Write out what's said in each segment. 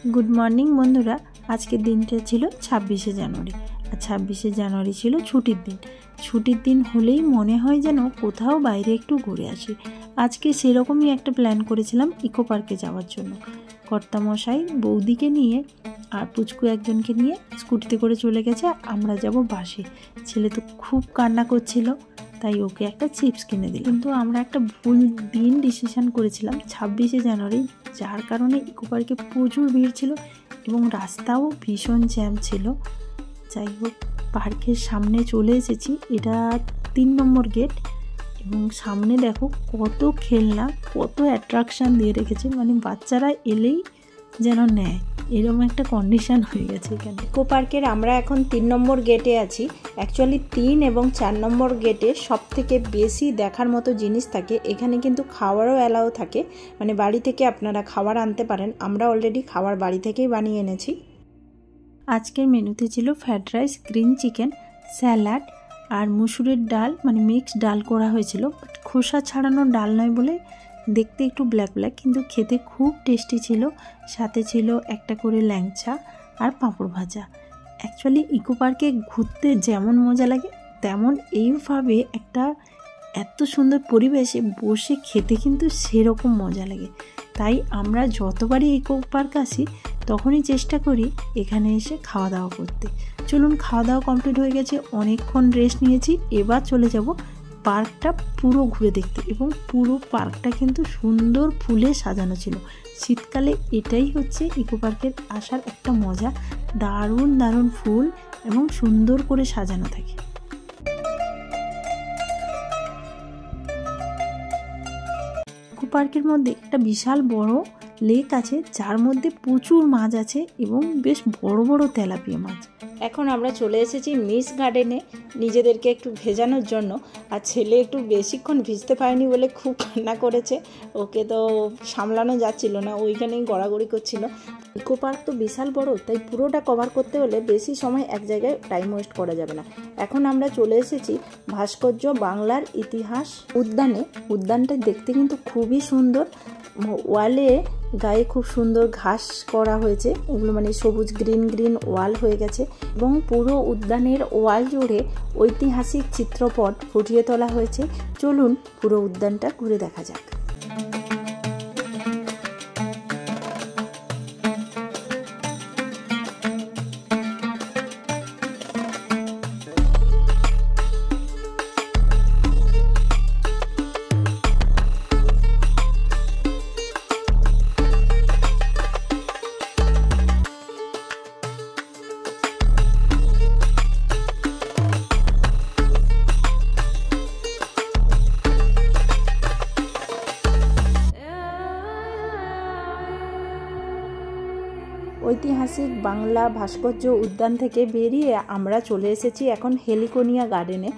Good morning बंधुरा। आज के दिनटा छिलो 26शे जानुआरी और 26शे जानुआरी छिलो छुटिर दिन होलेई मने हय जेन कोथाओ बाइरे एकटु घुरे आसि। आजके सेरकमई एकटा प्लान करेछिलाम इको पार्के जाওয়ার জন্য। কর্তামশাই বৌদিকে নিয়ে আর পুচকু একজনকে নিয়ে স্কুটিতে করে চলে গেছে, আমরা যাব বাসে। ছেলে তো খুব কান্না করছিল, তাই ওকে একটা চিপস কিনে দিই। কিন্তু আমরা একটা ভুল দিন ডিসিশন করেছিলাম 26শে জানুয়ারি, যার কারণে ইকো পার্কে প্রচুর ভিড় ছিল এবং রাস্তাও ভীষণ জ্যাম ছিল। যাই হোক, পার্কের সামনে চলে এসেছি। এটা 3 নম্বর গেট এবং সামনে দেখো কত খেলনা, কত অ্যাট্রাকশান দিয়ে রেখেছে, মানে বাচ্চারা এলেই যেন নেয় এরকম একটা কন্ডিশন হয়ে গেছে এখানে। ইকো পার্কের আমরা এখন 3 নম্বর গেটে আছি। অ্যাকচুয়ালি 3 এবং 4 নম্বর গেটে সব থেকে বেশি দেখার মতো জিনিস থাকে। এখানে কিন্তু খাওয়ারও অ্যালাউ থাকে, মানে বাড়ি থেকে আপনারা খাবার আনতে পারেন। আমরা অলরেডি খাবার বাড়ি থেকেই বানিয়ে এনেছি। আজকের মেনুতে ছিল fried rice, green chicken, salad আর মুসুরের ডাল, মানে মিক্স ডাল করা হয়েছিল। খোসা ছাড়ানো ডাল নয় বলে দেখতে একটু ব্ল্যাক ব্ল্যাক, কিন্তু খেতে খুব টেস্টি ছিল। সাথে ছিল একটা করে ল্যাংচা আর পাঁপড় ভাজা। অ্যাকচুয়ালি ইকো পার্কে ঘুরতে যেমন মজা লাগে, তেমন এইভাবে একটা এত সুন্দর পরিবেশে বসে খেতে কিন্তু সেরকম মজা লাগে। তাই আমরা যতবারই ইকো পার্ক আসি তখনই চেষ্টা করি এখানে এসে খাওয়া দাওয়া করতে। চলুন, খাওয়া দাওয়া কমপ্লিট হয়ে গেছে, অনেকক্ষণ রেস্ট নিয়েছি। এবার চলে যাব পার্কটা পুরো ঘুরে দেখতে। এবং পুরো পার্কটা কিন্তু সুন্দর ফুলে সাজানো ছিল। শীতকালে এটাই হচ্ছে ইকো পার্কের আসার একটা মজা, দারুণ দারুণ ফুল এবং সুন্দর করে সাজানো থাকে। ইকো পার্কের মধ্যে একটা বিশাল বড় লেক আছে, যার মধ্যে প্রচুর মাছ আছে এবং বেশ বড় বড় তেলাপিয়া মাছ। এখন আমরা চলে এসেছি মিস গার্ডেনে নিজেদেরকে একটু ভেজানোর জন্য। আর ছেলে একটু বেশিক্ষণ ভিজতে পারেনি বলে খুব কান্না করেছে, ওকে তো সামলানো যাচ্ছিল না, ওইখানেই গড়াগড়ি করছিল। ইকো পার্ক তো বিশাল বড়, তাই পুরোটা কভার করতে হলে বেশি সময় এক জায়গায় টাইম ওয়েস্ট করা যাবে না। এখন আমরা চলে এসেছি ভাস্কর্য বাংলার ইতিহাস উদ্যানে। উদ্যানটা দেখতে কিন্তু খুবই সুন্দর। ওয়ালে গায়ে খুব সুন্দর ঘাস করা হয়েছে, ওগুলো মানে সবুজ গ্রিন গ্রিন ওয়াল হয়ে গেছে এবং পুরো উদ্যানের ওয়াল জুড়ে ঐতিহাসিক চিত্রপট ফুটিয়ে তোলা হয়েছে। চলুন পুরো উদ্যানটা ঘুরে দেখা যাক। ঐতিহাসিক বাংলা ভাস্কর্য উদ্যান থেকে বেরিয়ে আমরা চলে এসেছি এখন হেলিকোনিয়া গার্ডেনে।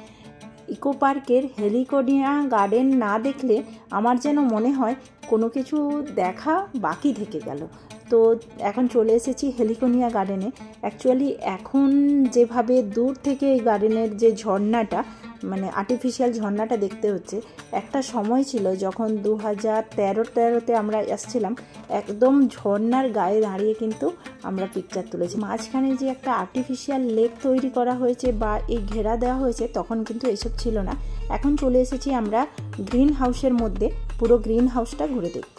ইকো পার্কের হেলিকোনিয়া গার্ডেন না দেখলে আমার যেন মনে হয় কোনো কিছু দেখা বাকি থেকে গেল। তো এখন চলে এসেছি হেলিকোনিয়া গার্ডেনে। অ্যাকচুয়ালি এখন যেভাবে দূর থেকে এই গার্ডেনের যে ঝর্ণাটা, মানে আর্টিফিশিয়াল ঝর্ণাটা দেখতে হচ্ছে, একটা সময় ছিল যখন 2013-14তে আমরা আসছিলাম, একদম ঝর্ণার গায়ে দাঁড়িয়ে কিন্তু আমরা পিকচার তুলেছি। মাঝখানে যে একটা আর্টিফিশিয়াল লেক তৈরি করা হয়েছে বা এই ঘেরা দেওয়া হয়েছে, তখন কিন্তু এসব ছিল না। এখন চলে এসেছি আমরা গ্রিন হাউসের মধ্যে, পুরো গ্রিন হাউসটা ঘুরে দেখব।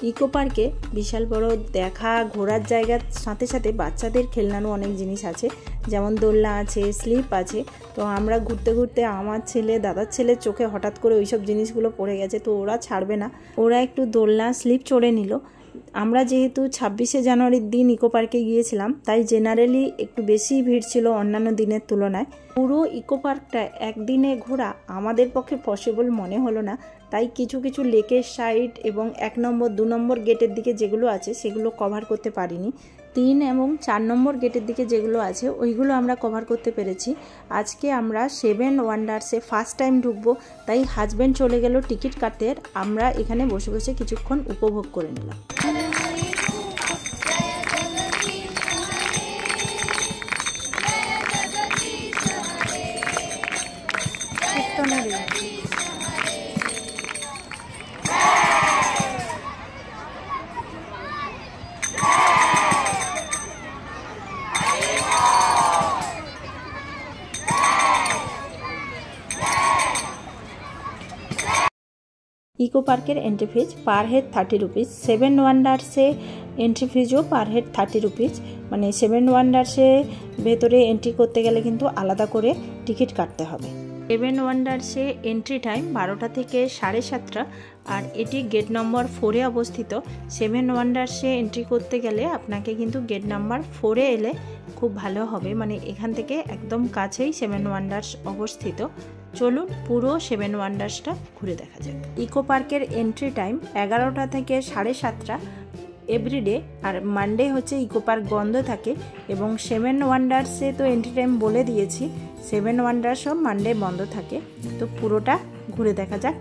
ইকো পার্কে বিশাল বড় দেখা ঘোরার জায়গার সাথে সাথে বাচ্চাদের খেলনারও অনেক জিনিস আছে, যেমন দোলনা আছে, স্লিপ আছে। তো আমরা ঘুরতে ঘুরতে আমার ছেলে, দাদার ছেলের চোখে হঠাৎ করে ওইসব জিনিসগুলো পড়ে গেছে, তো ওরা ছাড়বে না, ওরা একটু দোলনা স্লিপ চড়ে নিল। আমরা যেহেতু 26শে জানুয়ারির দিন ইকো পার্কে গিয়েছিলাম, তাই জেনারেলি একটু বেশি ভিড় ছিল অন্যান্য দিনের তুলনায়। পুরো ইকো পার্কটা একদিনে ঘোরা আমাদের পক্ষে পসিবল মনে হলো না, তাই কিছু কিছু লেকের সাইড এবং 1 নম্বর 2 নম্বর গেটের দিকে যেগুলো আছে সেগুলো কভার করতে পারিনি। 3 এবং 4 নম্বর গেটের দিকে যেগুলো আছে ওইগুলো আমরা কভার করতে পেরেছি। আজকে আমরা 7 ওয়ান্ডার্সে ফার্স্ট টাইম ঢুকবো, তাই হাজব্যান্ড চলে গেল টিকিট কাটতে, আমরা এখানে বসে বসে কিছুক্ষণ উপভোগ করে নিলাম। ইকো পার্কের entry fees per head 30 rupees. 7 ওয়ান্ডার্সে এন্ট্রি ফিজও পার হেড 30 রুপিস। মানে 7 ওয়ান্ডার্সে ভেতরে এন্ট্রি করতে গেলে কিন্তু আলাদা করে টিকিট কাটতে হবে। 7 ওয়ান্ডার্সে এন্ট্রি টাইম 12টা থেকে 7:30, আর এটি গেট নম্বর 4-এ অবস্থিত। 7 ওয়ান্ডার্সে এন্ট্রি করতে গেলে আপনাকে কিন্তু গেট নাম্বার 4-এ এলে খুব ভালো হবে, মানে এখান থেকে একদম কাছেই 7 ওয়ান্ডার্স অবস্থিত। চলুন পুরো 7 ওয়ান্ডার্সটা ঘুরে দেখা যাক। ইকো পার্কের এন্ট্রি টাইম 11টা থেকে 7:30 এভরিডে, আর মানডে হচ্ছে ইকো পার্ক বন্ধ থাকে। এবং 7 ওয়ান্ডার্সে তো এন্ট্রি টাইম বলে দিয়েছি, 7 ওয়ান্ডার্সও মানডে বন্ধ থাকে। তো পুরোটা ঘুরে দেখা যাক।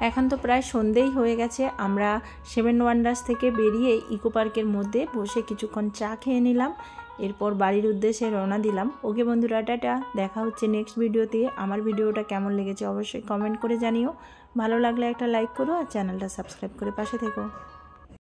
এখন তো প্রায় সন্ধেই হয়ে গেছে। আমরা 7 ওয়ান্ডার্স থেকে বেরিয়ে ইকো পার্কের মধ্যে বসে কিছুক্ষণ চা খেয়ে নিলাম, এরপর বাড়ির উদ্দেশ্যে রওনা দিলাম। ওকে বন্ধুরা, টাটা, দেখা হচ্ছে নেক্সট ভিডিওতে। আমার ভিডিওটা কেমন লেগেছে অবশ্যই কমেন্ট করে জানিও। ভালো লাগলে একটা লাইক করো আর চ্যানেলটা সাবস্ক্রাইব করে পাশে থেকো।